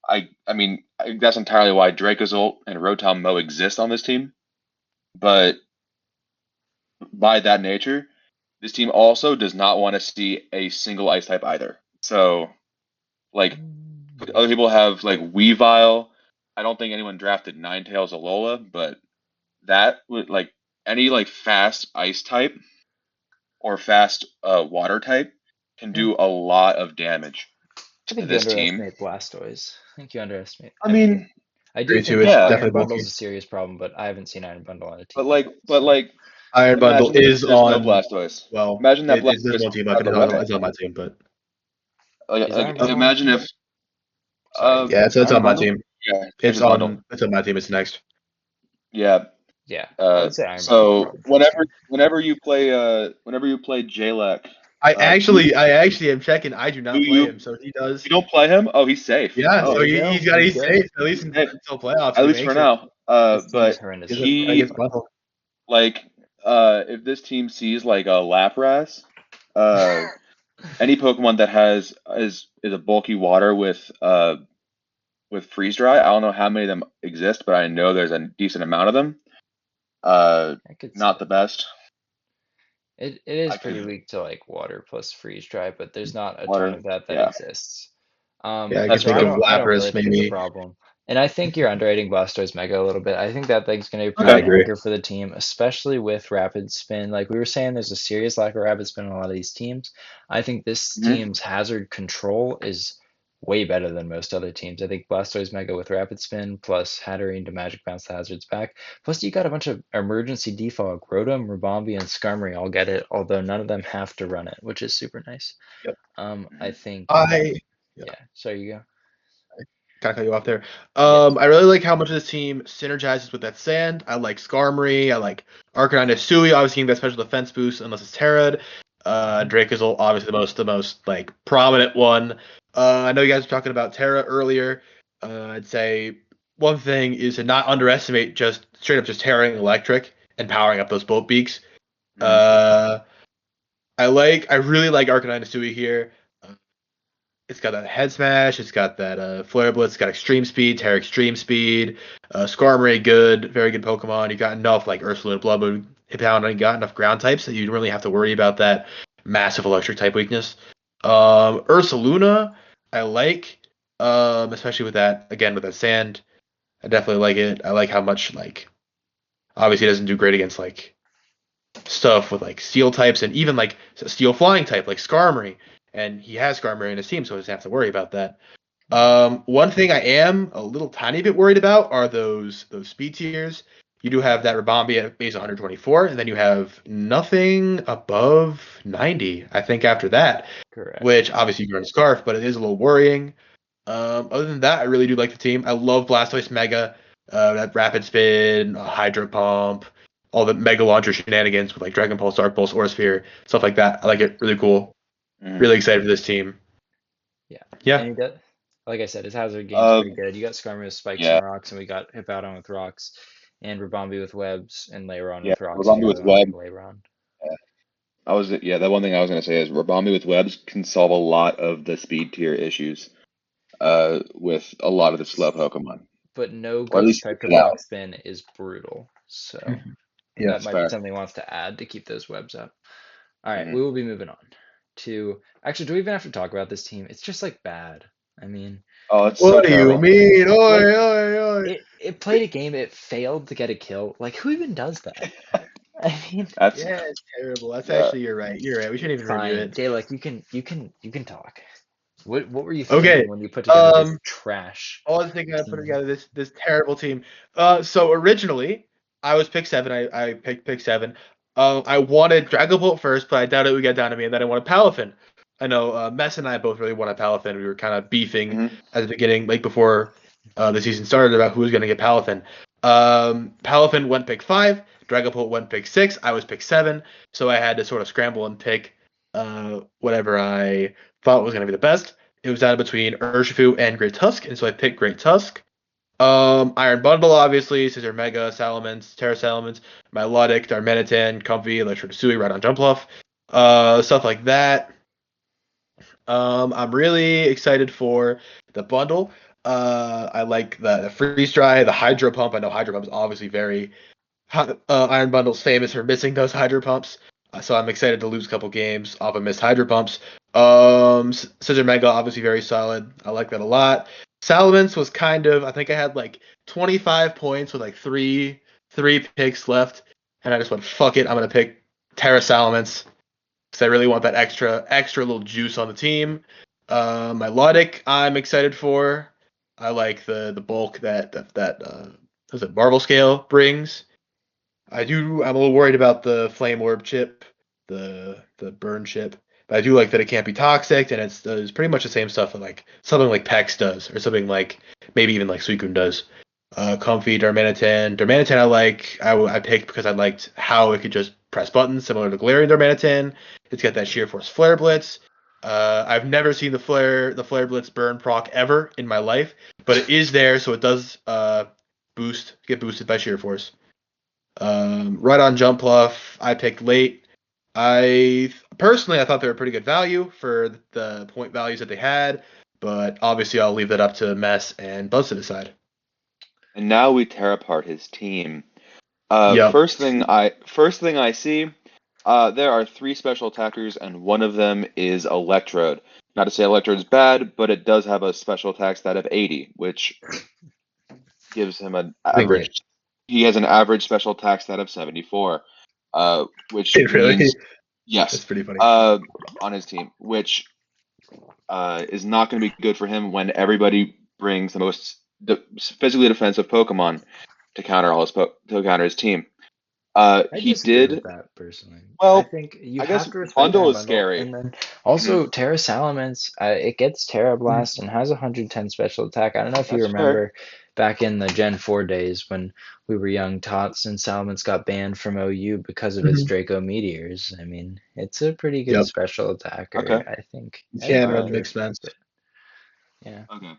That's entirely why Dracozolt and Rotom Mo exist on this team. But by that nature, this team also does not want to see a single ice type either. So, like, other people have like Weavile. I don't think anyone drafted Ninetales Alola, but that would like any like fast ice type or fast water type can Yeah. do a lot of damage I to think you this team. underestimate Blastoise. I think you underestimate. I I mean, mean, I do agree too. think It's that yeah, Iron definitely Bundle is bulky. a serious problem, but I haven't seen Iron Bundle on a but team like, yet. but So like, Iron Bundle imagine is there's no on. Blastoise. Well, Imagine that there's Blastoise one team I out of can. the way. It's on my team, but Like, is Iron Bundle on a imagine team? if Sorry. yeah, it's Iron on my Bundle. team. Yeah, it's his bundle. It's on my team. It's next. Yeah. Yeah, I would say Iron Bundle's So problem first here. whenever you play Jalek, do I actually am checking. I do do not play you him, so he does. you don't play him? Oh, he's safe. Yeah, Oh, There so you go. He's he's good. safe at least he's safe. until playoffs if At he least for makes it. now. This team is But horrendous He for doesn't he against playoff. Bundle. like if this team sees like a Lapras, uh, any Pokemon that is a bulky water with freeze dry. I don't know how many of them exist, but I know there's a decent amount of them. Uh, I could see Not the it. best. It is I pretty could weak to like water plus freeze dry, but there's not a ton water. of that Yeah, exists. Yeah, I can that's So think of true. I don't really Lapras think it's a maybe. problem. And I think you're underrating Blastoise Mega a little bit. I think that thing's going to be I pretty Okay. agree. anchor for the team, especially with Rapid Spin. Like we were saying, there's a serious lack of Rapid Spin in a lot of these teams. I think this Hmm. team's hazard control is way better than most other teams. I think Blastoise Mega with Rapid Spin plus Hatterene to Magic Bounce the hazards back. Plus, you got a bunch of emergency defog. Rotom, Ribombi, and Skarmory all get it, although none of them have to run it, which is super nice. Yep. I Hmm. think, I yeah, so you go. Kind of cut you off there. Yeah. I really like how much this team synergizes with that sand. I like Skarmory. I like Arcanine Sui, obviously getting that special defense boost unless it's Terrad. Mhm. Drake is obviously the most like prominent one. I know you guys were talking about Terra earlier. I'd say one thing is to not underestimate just straight up just tearing electric and powering up those bolt beaks. Hmm. Uh, I really like Arcanine Sui here. It's got that head smash. It's got that flare blitz. It's got extreme speed, Terra extreme speed. Skarmory good, very good Pokemon. You got enough like Ursula, Blood Moon, Hippowdon. You got enough ground types that you don't really have to worry about that massive electric type weakness. Ursaluna, I like, especially with that again with that sand. I definitely like it. I like how much like Obviously, he doesn't do great against like stuff with like steel types and even like steel flying type like Skarmory, and he has Skarmory in his team, so he doesn't have to worry about that. One thing I am a little tiny bit worried about are those speed tiers. You do have that Rabombi at base 124, and then you have nothing above 90, I think, after that, Correct. which obviously you run a Scarf, but it is a little worrying. Other than that, I really do like the team. I love Blastoise Mega, that Rapid Spin, Hydro Pump, all the Mega Launcher shenanigans with like Dragon Pulse, Dark Pulse, Aura Sphere, stuff like that. I like it. Really cool. Mhm. Really excited for this team. Yeah. Yeah. And you got, like I said, his hazard game's Uh, pretty good. You got Skarmory with spikes yeah, and rocks, and we got Hippowdon with rocks, and Rabombi with webs, and Lairon yeah. with rocks if Rabombi you with really want to web. pick Lairon. That one thing I was gonna say is Rabombi with webs can solve a lot of the speed tier issues. With a lot of the slow Pokemon, But no or at ghost least type fix to it block out. spin is brutal. So Mhm. that That's Yes. might be fair. something he wants to add to keep those webs up. All right, we Hmm. will be moving on to actually, do we even have to talk about this team? It's just like bad. I mean, Oh, it's so What do you like terrible. mean? Oi, like oi, oi. it played a game, it failed to get a kill. Like who even does that? I mean, That's Yeah, it's terrible. That's yeah. actually, you're right. You're right. We shouldn't even review fine. it. Daylight, you can talk. What were you Okay. thinking when you put together this Um, trash I was thinking I put team? together this terrible team. So originally I was pick seven. I picked pick seven. I wanted Dragapult first, but I doubted it would get down to me, and then I wanted Palafin. I know Mess and I both really wanted Palafin. We were kind of beefing Hmm. at the beginning, like before the season started, about who was going to get Palafin. Palafin went pick five. Dragapult went pick six. I was pick seven, so I had to sort of scramble and pick whatever I thought was going to be the best. It was down between Urshifu and Great Tusk, and so I picked Great Tusk. Iron Bundle, obviously, Scissor Mega, Salamence, Terra Salamence, Milotic, Darmanitan, Comfy, Electrosui, right on Jumpluff, stuff like that. I'm really excited for the bundle. I like the freeze dry, the hydro pump. I know hydro pump is obviously very Iron Bundle's famous for missing those hydro pumps, so I'm excited to lose a couple games off of missed hydro pumps. Scissor Mega obviously very solid. I like that a lot. Salamence was kind of, I think I had like 25 points with like three picks left, and I just went fuck it. I'm gonna pick Terra Salamence because I really want that extra little juice on the team. My Logic I'm excited for. I like the bulk that was it Marvel Scale brings. I'm a little worried about the flame orb chip, the burn chip. But I do like that it can't be toxic, and it's pretty much the same stuff that like something like Pex does, or something like maybe even like Suicune does. Comfy Darmanitan. Darmanitan I picked because I liked how it could just press buttons, similar to Galarian Darmanitan. It's got that Sheer Force Flare Blitz. I've never seen the Flare Blitz burn proc ever in my life, but it is there, so it does get boosted by Sheer Force. Right on Jump Bluff, I picked late. I thought they were pretty good value for the point values that they had, but obviously I'll leave that up to Mess and Buzz to decide. And now we tear apart his team. Yep. First thing I see, there are three special attackers, and one of them is Electrode. Not to say Electrode's bad, but it does have a special attack stat of 80, which gives him an I think great. average. He has an average special attack stat of 74, which Really? means yes, That's pretty funny. on his team, which is not going to be good for him when everybody brings the most physically defensive Pokemon to counter to counter his team. I He disagree with did that personally. I well. think you I guess have to respect Bundle Iron is Bundle, scary. and then Hmm. also Terra Salamence. It gets Terra Blast and has 110 special attack. I don't know if you That's fair. remember back in the Gen 4 days when we were young tots and Salamence got banned from OU because of its Mhm. Draco Meteors. I mean, it's a pretty good Yep. special attacker. Okay. I think You you can have run Uh, to mixed respect mess. it. Yeah. okay. All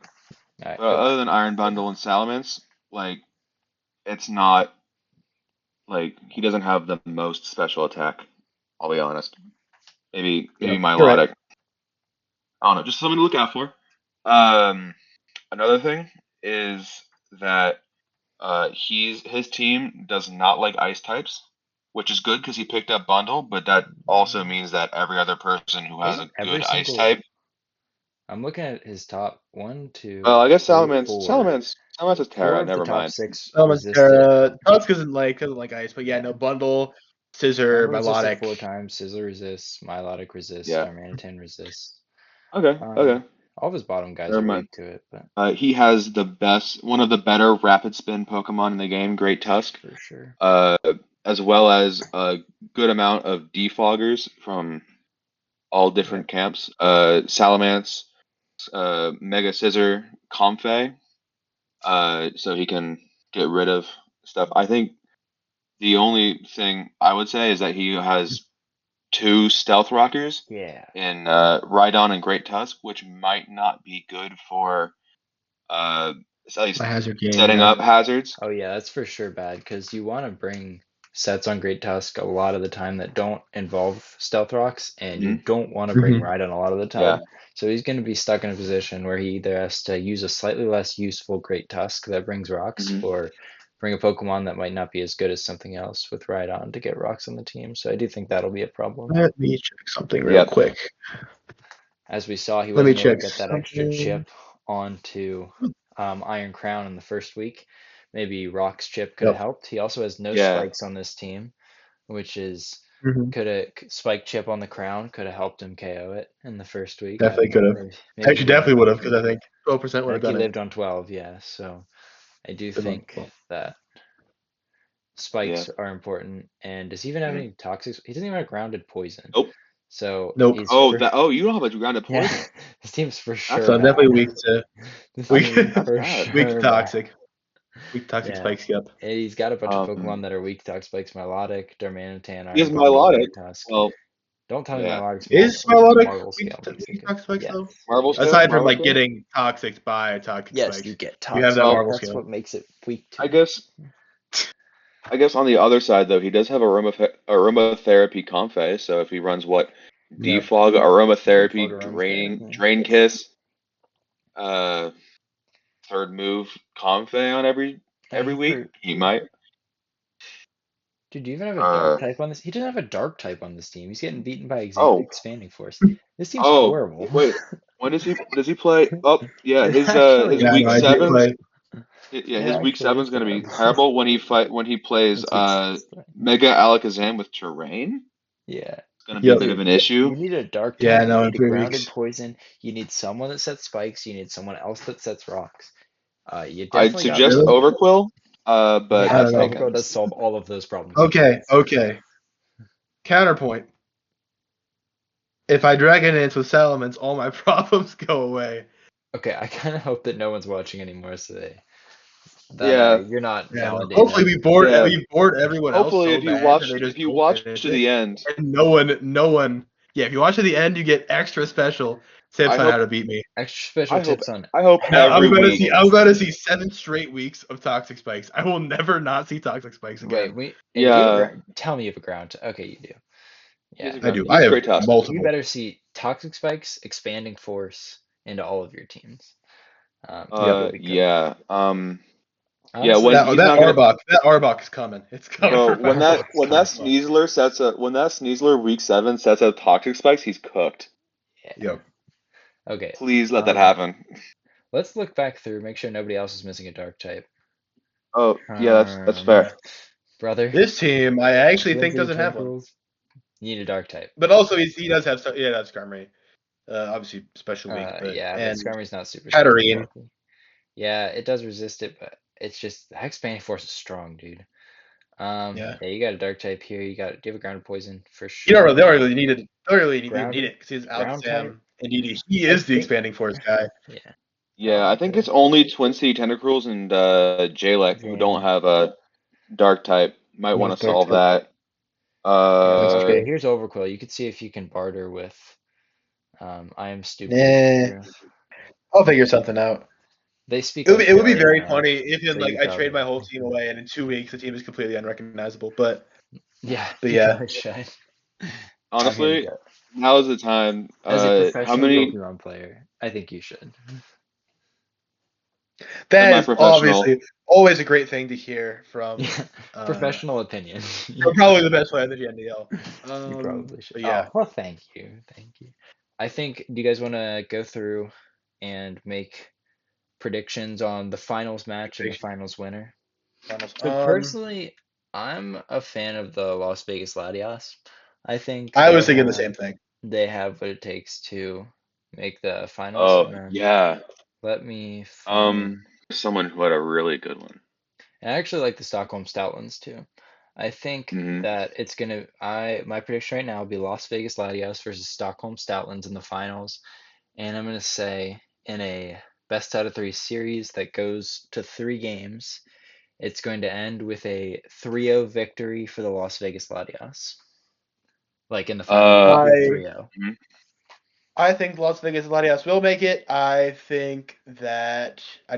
right, But go. other than Iron Bundle and Salamence, like it's not like he doesn't have the most special attack. I'll be honest. Maybe Yep. You're right. Milotic. I don't know. Just something to look out for. Um, Another thing is that his team does not like ice types, which is good because he picked up Bundle, but that also means that every other person who has a Doesn't every good ice single type, I'm looking at his top one, two, Well, I guess three, Salamence. four. Salamence is Four Terra. of the Never top mind. six resist it. Tusk doesn't like ice, but yeah, no bundle, scissor, Bundle resisted melodic. 4 times. Sizzle resists. Milotic resists. Yeah. Darmanitan resists. Okay. Okay. All of his bottom guys Never are mind. weak to it, but He has one of the better rapid spin Pokemon in the game, Great Tusk. for sure. As well as a good amount of defoggers from all different camps. Salamence, Mega Scissor, Comfey. So he can get rid of stuff. I think the only thing I would say is that he has 2 Stealth Rockers Yeah. in Rhydon and Great Tusk, which might not be good for at least My hazard game. setting up hazards. Oh yeah, that's for sure bad because you want to bring sets on Great Tusk a lot of the time that don't involve Stealth Rocks, and you don't want to bring Mhm. Rhydon a lot of the Yeah. time. So he's going to be stuck in a position where he either has to use a slightly less useful Great Tusk that brings rocks, Mhm. or bring a Pokemon that might not be as good as something else with Rhydon to get rocks on the team. So I do think that'll be a problem. Let me check something real Yep. quick. As we saw, he Let me wasn't able to check get that extra something. chip onto Iron Crown in the first week. Maybe Rock's chip could have Yep. helped. He also has no Yeah. spikes on this team, which is Mhm. could have spike chip on the crown could have helped him KO it in the first week. Definitely could have. Maybe Actually, definitely would have because I think 12% would I have think he done it. lived on 12, yeah. So I do Lived on think 12. that Yeah. spikes are important. And does he even have any toxic? He doesn't even have grounded poison. Nope. So Nope. he's You don't have a grounded yeah. poison. His team's for That's sure So I'm bad. definitely weak to This weak, team that's for bad. weak to sure bad. toxic. Weak toxic Yeah. spikes. Yep. And he's got a bunch of Um, Pokemon that are weak to Toxic Spikes, Milotic, Darmanitan, he has Iron Body, Milotic. Great Tusk. Well, Don't tell me yeah. Milotic's Is Milotic Marvel weak Scale to makes it good. toxic spikes Yes. though? Marvel Scale. Aside from Marvel like Scale? getting toxic by toxic Yes, spikes, you get you have Toxic. that Marvel That's scale. what makes it weak to. I guess on the other side though, he does have aromatherapy Comfey. So if he runs Yeah. defog, aromatherapy, Defog, aromatherapy. drain kiss, third move Comfey on every week, he might. Dude, do you even have a dark type on this? He doesn't have a dark type on this team. He's getting beaten by Oh, Expanding Force. This team's horrible. wait. When does he play? Oh, yeah, It his actually Yeah, week no, I is. do sevens. play. Yeah, It his week actually seven's is gonna be bad. terrible when he plays That's weak. Mega Alakazam with terrain. Yeah. It's gonna be a Yep. bit of an You issue. need a dark Yeah, type, no, you in need a 3 grounded weeks. poison, you need someone that sets spikes, you need someone else that sets rocks. You I'd definitely got suggest Really? Overquill, but yeah, I don't that's know. Overgrowth taken. does solve all of those problems. Okay. Counterpoint. If I Dragon Dance with Salamence, all my problems go away. Okay, I kind of hope that no one's watching anymore today. That Yeah. you're not Yeah, no. validating. Hopefully we bored everyone else Hopefully, so bad that they just if you don't watch finish to it. the end, And no one. Yeah, if you watch to the end, you get extra special tips I on how hope to beat me. Extra special tips on I hope Now how every to week. beat I'm this glad to team. see 7 straight weeks of toxic spikes. I will never not see toxic spikes again. Wait, and do you have Yeah, tell me you have a ground. Okay, you do. he has Yeah. a I ground. do. He I has have Great Tusk. You multiple. better see Toxic Spikes, Expanding Force into all of your teams. Yep. You'll be cooked. Yeah. Yeah. Honestly, When he's That not gonna. Arbok is coming. It's coming yeah, Bro, for my Arbok. when that Sneasler week 7 sets up toxic spikes, he's cooked. yeah. Yep. Okay. Please let that happen. Let's look back through, make sure nobody else is missing a dark type. Oh yeah, that's fair. Brother, This team, I actually think Blizzard doesn't have one. Tentacles, you need a dark type. But also he does have that's Skarmory. Obviously special week, but Yeah, but and Skarmory's not super Katarine. special. Yeah, it does resist it, but it's just the Expanding Force is strong, dude. Yeah. Yeah, you got a dark type here. Do you have a grounded poison for You sure? don't really need it. Don't really need Grounded it because he's ground type. Alakazam and he I is the think expanding force guy. yeah. Yeah, I think it's only Twin City Tentacruels and Jalek who don't Jane. have a dark type. Might want to solve that. Yeah, Uh, here's Overquill. You could see if you can barter with I am stupid. Eh, I'll figure something out. They speak It would be Australian very though, funny if so you I trade my probably whole team away and in 2 weeks the team is completely unrecognizable. But yeah, you yeah, probably should. honestly, now is the time. As a How professional many Pokemon player, I think you should. that is semi-professional? obviously always a great thing to hear from Professional opinion. from probably the best player in the GNDL. You probably should. But yeah, Oh, well, thank you. I think, do you guys want to go through and make predictions on the finals match and the finals winner? Finals. So personally, I'm a fan of the Las Vegas Gladiators. I think I was thinking the same thing. they have what it takes to make the finals. Oh, And then yeah. let me find. Someone who had a really good one. And I actually like the Stockholm Stoutlands too. I think Hmm that it's gonna. My prediction right now will be Las Vegas Gladiators versus Stockholm Stoutlands in the finals, and I'm gonna say in a best out of three series that goes to 3 games, it's going to end with a 3-0 victory for the Las Vegas Gladiators. Like in the finals, it'll Uh, be I 3-0. mhm. I think Las Vegas Gladiators will make it. I do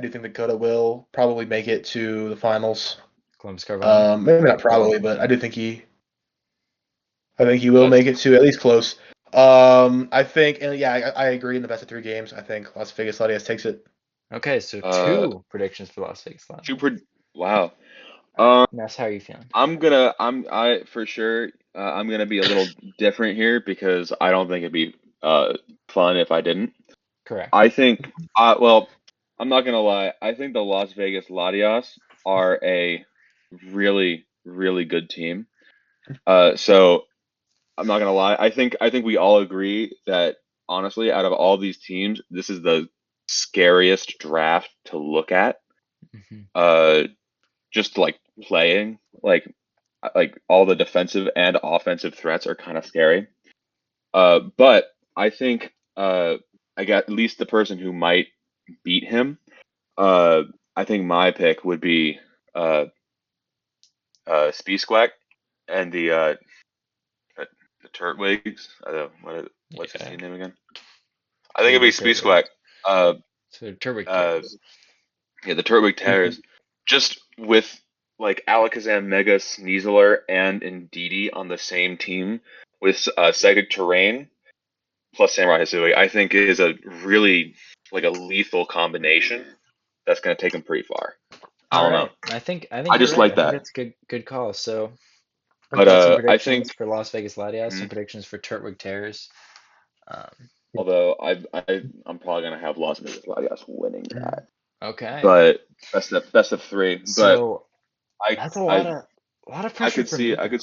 think Dakota will probably make it to the finals. Columbus Carvalho. Maybe not probably, but I think he will That's make it to at least close. I think, and yeah, I agree. In the best of 3 games, I think Las Vegas Gladiators takes it. Okay, so uh 2 predictions for Las Vegas Gladiators. super. Wow. All right, Um, Ness, how are you feeling? I for sure. I'm gonna be a little different here because I don't think it'd be fun if I didn't. Correct. I think. Well, I'm not gonna lie. I think the Las Vegas Latias are a really, really good team. So I'm not gonna lie. I think we all agree that honestly, out of all these teams, this is the scariest draft to look at. Hmm. Uh, just like playing, like all the defensive and offensive threats are kind of scary. But I think I got at least the person who might beat him. Uh, I think my pick would be uh Speesquack and uh, the Turtwigs. What's his Yeah, team name again? I think it'd be the Turtwig. Speesquack. Uh, So Turtwig uh, Terrace. yeah, the Turtwig Terrors. Just with like Alakazam, Mega Sneasler, and Indeedee on the same team with Psychic Terrain plus Samurai Hisui, I think is a really like a lethal combination that's going to take him pretty far. I All don't know. right, I think I you're just right. like I think that. that's good call. So I've But got some I think, predictions for Las Vegas Gladiators, some mhm, predictions for Turtwig Terrors. Um, although I'm probably going to have Las Vegas Gladiators winning that. okay, But best of three. But so I that's I a lot of I pressure could for see Nico.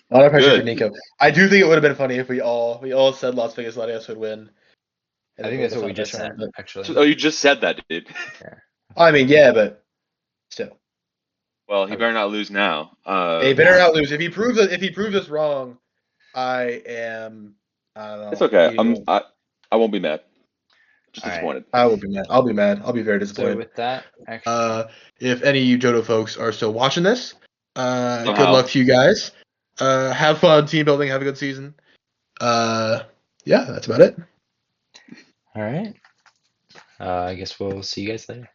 A lot of pressure for good. Nico. I do think it would have been funny if we all said Las Vegas Gladiators would win, and I then think go to that's the what we final just best said, round. But actually. Oh, you just said that, dude. Yeah. I mean, yeah, but still, Well, he better not lose now. they better not lose. If he proves us wrong, I am. I don't It's know. okay. Eating world. I won't be mad. Just All right. disappointed. I will be mad. I'll be mad. I'll be very So disappointed. with that, actually, If any of you Johto folks are still watching this, good Somehow. luck to you guys. Have fun team building. Have a good season. Uh, yeah, that's about it. all right. I guess we'll see you guys later.